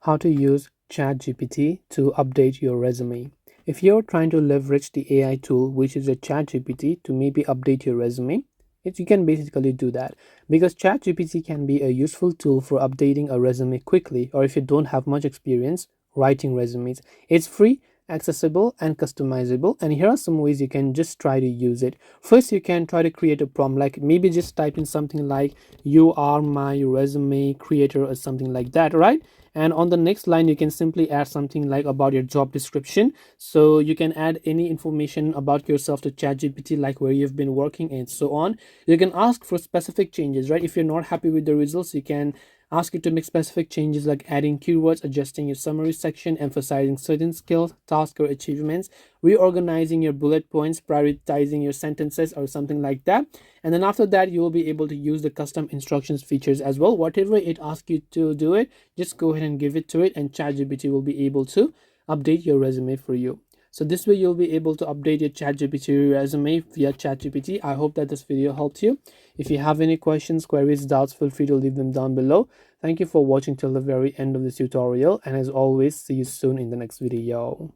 how to use ChatGPT to update your resume. If you're trying to leverage the AI tool, which is a ChatGPT, to maybe update your resume, you can basically do that because ChatGPT can be a useful tool for updating a resume quickly, or if you don't have much experience writing resumes. It's free, accessible, and customizable. And here are some ways you can just try to use it. First, you can try to create a prompt, like maybe just type in something like "You are my resume creator" or something like that, right? And on the next line you can simply add something like about your job description. So you can add any information about yourself to ChatGPT, like where you've been working and so on. You can ask for specific changes, right? If you're not happy with the results, you can ask it to make specific changes like adding keywords, adjusting your summary section, emphasizing certain skills, tasks, or achievements, reorganizing your bullet points, prioritizing your sentences, or something like that. And then after that, you will be able to use the custom instructions features as well. Whatever it asks you to do it, just go ahead and give it to it, and ChatGPT will be able to update your resume for you. So this way you'll be able to update your ChatGPT resume via ChatGPT. I hope that this video helped you. If you have any questions, queries, doubts, feel free to leave them down below. Thank you for watching till the very end of this tutorial, and as always, see you soon in the next video.